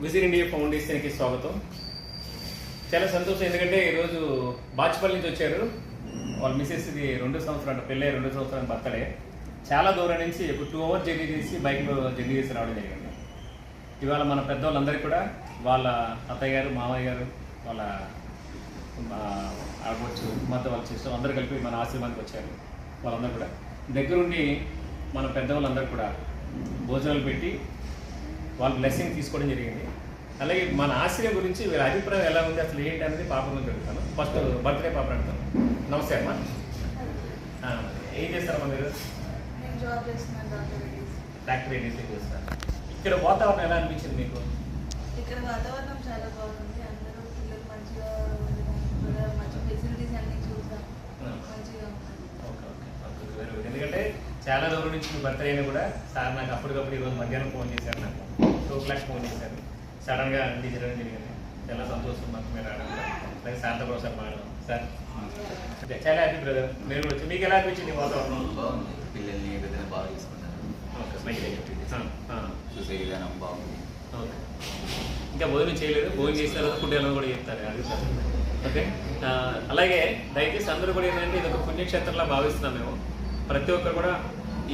Visit India ఫౌండేషన్కి స్వాగతం. చాలా సంతోషం, ఎందుకంటే ఈరోజు బాచ్పల్లి నుంచి వచ్చారు. వాళ్ళ మిసెస్ది 2 సంవత్సరాలు పెళ్ళి, 2 సంవత్సరాల బర్త్డే. చాలా దూరం నుంచి ఇప్పుడు 2 hours జర్నీ చేసి బైక్లో జర్నీ చేసి రావడం జరిగింది. ఇవాళ మన పెద్దవాళ్ళందరికీ కూడా వాళ్ళ అత్తయ్య గారు, మామయ్య గారు, వాళ్ళ ఆడవచ్చు మధ్య వాళ్ళ సిస్టర్ అందరూ కలిపి మన ఆశ్రమానికి వచ్చారు. వాళ్ళందరూ కూడా దగ్గరుండి మన పెద్దవాళ్ళందరూ కూడా భోజనాలు పెట్టి వాళ్ళ బ్లెస్సింగ్ తీసుకోవడం జరిగింది. అలాగే మన ఆశ్రయం గురించి వీళ్ళ అభిప్రాయం ఎలా ఉంది, అసలు ఏంటి అనేది పాపం నుంచి అడుగుతాను. ఫస్ట్ బర్త్డే పాప అడుగుతాను. నమస్తే అమ్మా, ఏం చేస్తారమ్మా మీరు? డాక్టర్ ఏదైతే చేస్తారు. ఇక్కడ వాతావరణం ఎలా అనిపించింది మీకు? ఇక్కడ వాతావరణం చాలా బాగుంది. అందరూ పిల్లలు మంచిగా మంచి ఫెసిలిటీస్ అన్ని చూసాం, మంచిగా ఉంది. ఎందుకంటే చాలా దూరం నుంచి మీ బర్త్డే అయినా కూడా సార్ నాకు అప్పటికప్పుడు ఈరోజు మధ్యాహ్నం ఫోన్ చేశారు, నాకు 2 o'clock ఫోన్ చేశారు. సడన్గా అన్ని జరగడం జరిగింది. చాలా సంతోషం మాకు మీరు రావడం కూడా. అలాగే శాంత ప్రొఫెసర్ మాట్లాడడం సార్ చాలా హ్యాపీ బ్రదర్. మీరు వచ్చి మీకు ఎలా అనిపించింది వాతావరణం? బాగుంది, పిల్లల్ని ఏదైనా బాగా తీసుకుంటారు. చూసే విధానం బాగుంది. ఓకే, ఇంకా భోజనం చేయలేదు, భోజనం చేసిన తర్వాత ఫుడ్ ఎలా కూడా చెప్తారు. అది సార్ ఓకే. అలాగే దయచేసి అందరూ కూడా ఏంటంటే ఇది ఒక పుణ్యక్షేత్రంలా భావిస్తున్నాం మేము. ప్రతి ఒక్కరు కూడా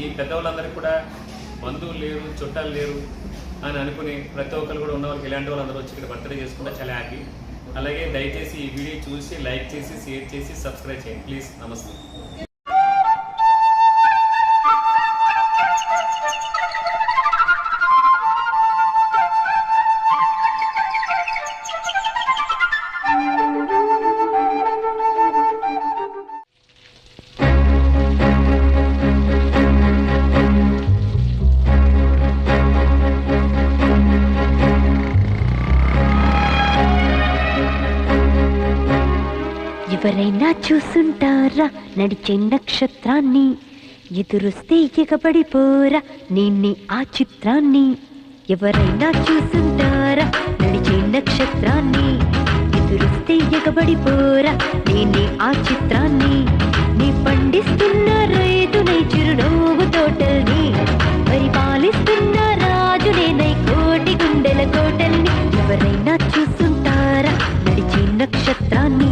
ఈ పెద్దవాళ్ళందరికీ కూడా బంధువులు లేరు, చుట్టాలు లేరు అని అనుకుని ప్రతి ఒక్కరు కూడా ఉన్న వాళ్ళకి ఇలాంటి వాళ్ళందరూ వచ్చి ఇక్కడ బర్త్డే చేసుకుంటే చాలా హ్యాపీ. అలాగే దయచేసి ఈ వీడియో చూసి లైక్ చేసి షేర్ చేసి సబ్స్క్రైబ్ చేయండి ప్లీజ్. నమస్తే. ఎవరైనా చూసుంటారా నడిచే నక్షత్రాన్ని, ఎదురొస్తే ఎగబడిపోరా నిన్ని ఆ చిత్రాన్ని. ఎవరైనా చూసుంటారా నడిచే నక్షత్రాన్ని, ఎదురొస్తే ఎగబడిపోరా నిన్ని ఆ చిత్రాన్ని. నీ పండిస్తున్న రైతునై చిరునవ్వు తోటల్ని, పరిపాలిస్తున్న రాజునేనై కోటి గుండెల కోటల్ని. ఎవరైనా చూసుంటారా నడిచే నక్షత్రాన్ని.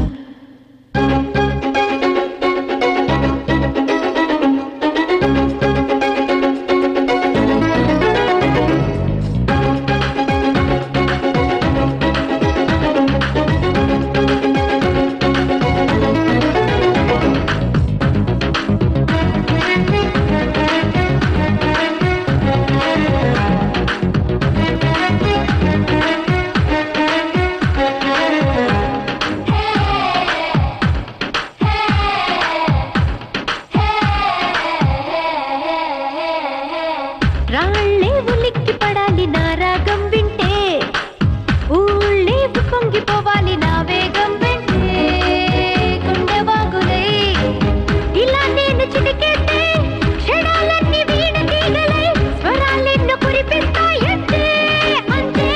రాళ్ళే ఉలిక్కి పడాలి నా రాగం వింటే, ఊళ్ళే పొంగిపోవాలి నా వేగం వింటే. కొండవాగులై ఇలా నేను చిటికేస్తే క్షణాలన్నీ వీణ తీగలై స్వరాలెన్నో కురిపిస్తాయంటే. అంతే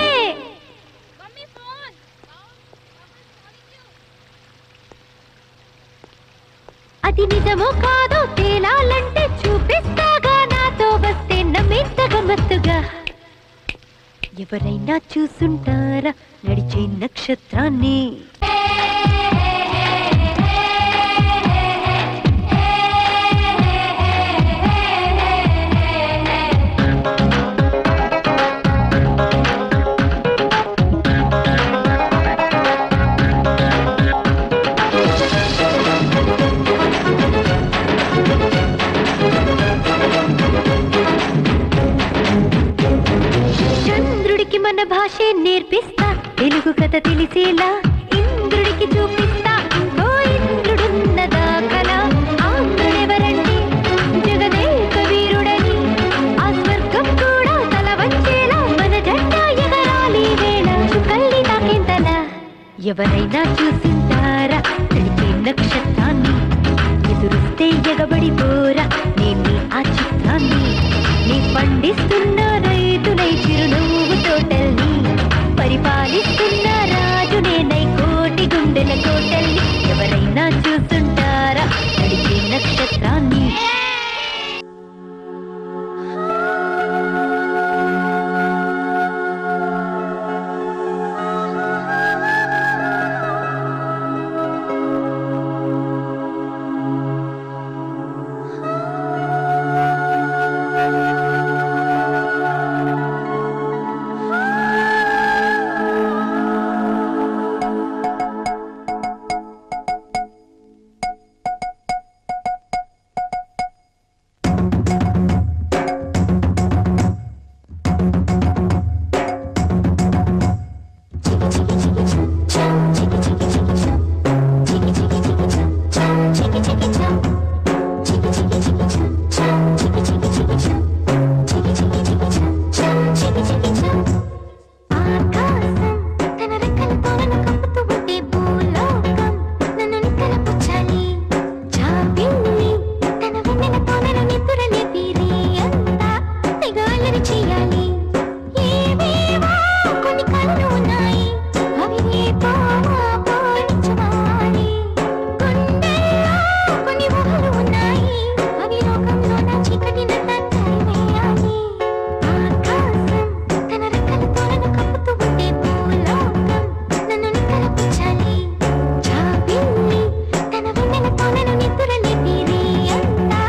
అది నిజమో కాదో తేలాలంటే చూపిస్తాగా, నాతో వస్తే నమ్మింత గమ్మత్తుగా. ఎవరైనా చూసుంటారా నడిచే నక్షత్రాన్ని. చంద్రుడికి మన భాషే నేర్పిస్తా, తెలుగు కథ తెలిసేలా ఇంద్రుడికి చూపిస్తా. ఓ ఇంద్రుడున్నదా కళ, ఆంధ్రుడెవరండి జగదేక వీరుడని. ఆ స్వర్గం కూడా తల వంచేలా మన జెండా ఎగరాలి వేళ. చుక్కల్ని తాకేంతలా. ఎవరైనా చూసింటారా నడిచే నక్షత్రాన్ని, ఎదురుస్తే ఎగబడిపోరా నేను ఆ చిత్రాన్ని. నీ పండిస్తున్న రైతునై చిరునవ్వు తోటల్ని, పరిపాలిస్తున్న రాజునేనై కోటి గుండెల కోటల్ని. ఎవరైనా చూసుంటారా నడిచే నక్షత్రాన్ని. చికి చికి చం ఆకాశం తన రెక్కలతో నన్ను కప్పుతూ ఉంటే భూలోకం నన్ను నిక్కలపుచ్చాలి జాబిల్లి తన వెన్నెలతో నన్ను నిద్రలేపి రేయంతా తెగ అల్లరి చేయాలి ఏవేవో కొన్ని కళ్ళు ఉన్నాయి అవి రేపో మాపో నిజమాలి గుండెల్లో కొన్ని ఊహలు ఉన్నాయి అవి లోకంలో నా చీకటినంతా తరిమేయాలి ఆకాశం తన రెక్కలతో నన్ను కప్పుతూ ఉంటే భూలోకం నన్ను నిక్కలపుచ్చాలి జాబిల్లి తన వెన్నెలతో నన్ను నిద్రలేపి రేయంతా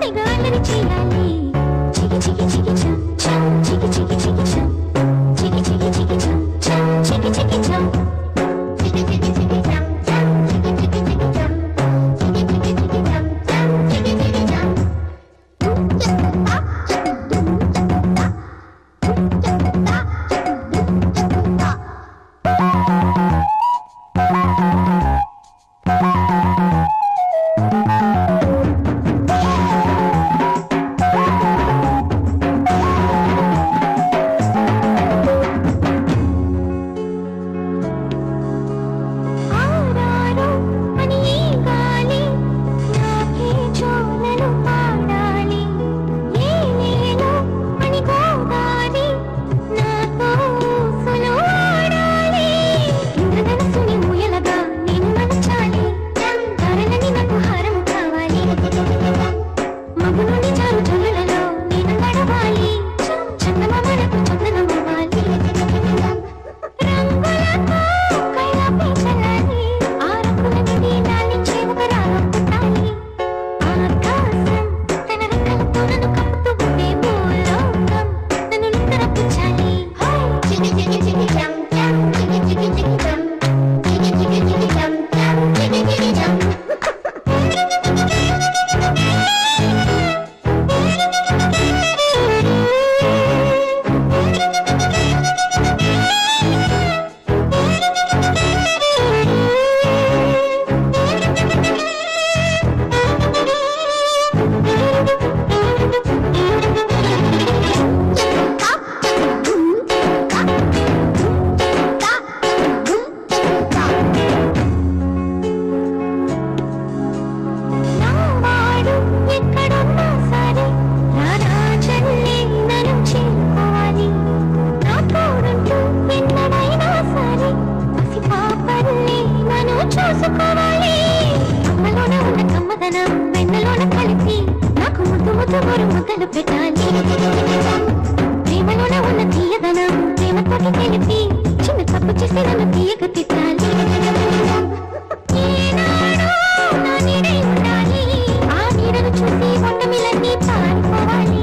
తెగ అల్లరి చేయాలి చికి చికి చికి చం చం చికి చికి చికి చం చికి చికి చికి చం చం చికి చికి చం చికి చికి చికి చం చం చికి చికి చికి చం చికి చికి చికి చం చం చికి చికి చం ఆరారు అని ఈ గాలి నాకే జోలలు పాడాలి ఏలేలో అని గోదారి నాతో ఊసులు ఆడాలి ఇంద్రధనుసుని ఊయలగా నేను నడచాలి ధరలని నాకు హారం కావాలి మగునుని చారు జల్లులలో నేను నడవాలి చందమామలకు చందనమవ్వాలి రంగులతో కైలాపి చల్లాలి ఆ రంగులన్నీ లాలించే ఒక రాగం పుట్టాలి ఆకాశం తన రెక్కలతో నన్ను కప్పుతూ ఉంటే భూలోకం నన్ను నిద్రపుచ్చాలి చికి చికి చికి చం చం చికి చికి చికి చం చికి చికి చికి చం చం చికి చికి చం నావాడు ఎక్కడున్నా సరే నా రాజన్నే నన్ను చేరుకోవాలి నా తోడుంటూ ఎన్నడైనా సరే పసి పాపల్ని నన్ను చూసుకోవాలి అమ్మలోన ఉన్న కమ్మదనం వెన్నలోన కలిపి నాకు ముద్దు ముద్దు గోరు ముద్దలు పెట్టాలి ప్రేమలోన ఉన్న తీయదనం ప్రేమతోటి తెలిపి చిన్న తప్పు చేసి నన్ను తీయక తిట్టాలి ఏనాడో నా నీడై ఉండాలి ఆ నీడను చూసి ఒంటమిలన్నీ పారిపోవాలి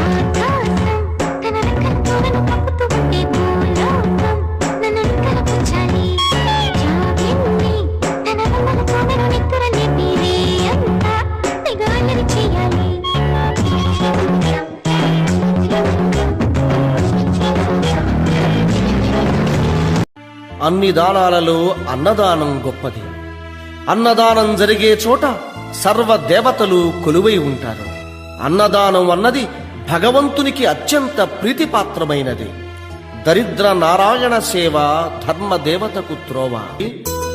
ఆకాశం తన రెక్కలతో నన్ను కప్పుతూ ఉంటే భూలోకం నన్ను నిక్కలపుచ్చాలి జాబిల్లి తన వెన్నెలతో నన్ను నిద్రలేపి రేయంతా తెగ అల్లరి చేయాలి అన్ని దానాలలో అన్నదానం గొప్పది. అన్నదానం జరిగే చోట సర్వ దేవతలు కొలువై ఉంటారు. అన్నదానం అన్నది భగవంతునికి అత్యంత ప్రీతిపాత్రమైనది. దరిద్ర నారాయణ సేవ ధర్మ దేవతకు త్రోవ.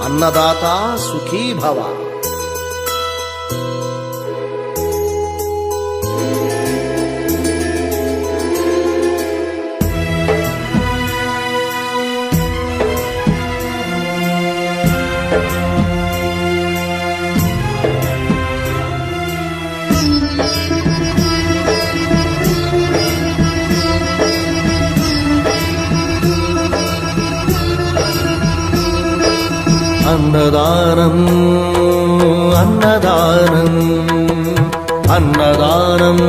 అన్నదాత సుఖీభవ. అన్నదానం అన్నదానం అన్నదానం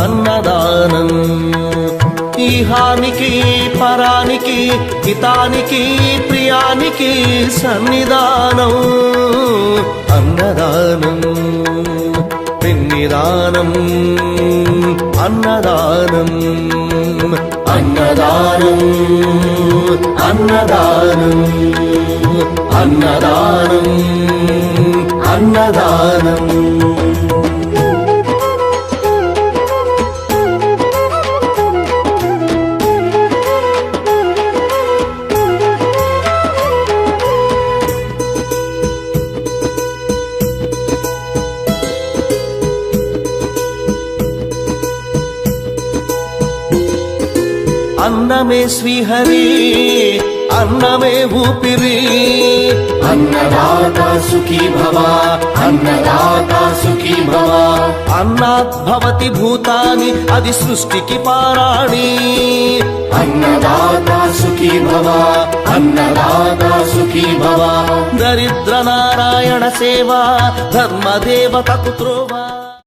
అన్నదానం ఈహానికి పరానికి హితానికి ప్రియానికి సన్నిధానం అన్నదానం పిన్నిదానం అన్నదానం అన్నదానం అన్నదానం అన్నదానం అన్నదానం. అన్నమే శ్రీహరి అన్నమే ఊపిరి అన్నదాత సుఖీ భవ అన్నదాత సుఖీ భవ అన్నాత్ భవతి భూతాని అది సృష్టికి పారాణి అన్నదాత సుఖీ భవ అన్నదాత సుఖీ భవ దరిద్ర నారాయణ సేవ ధర్మదేవతకు త్రోవ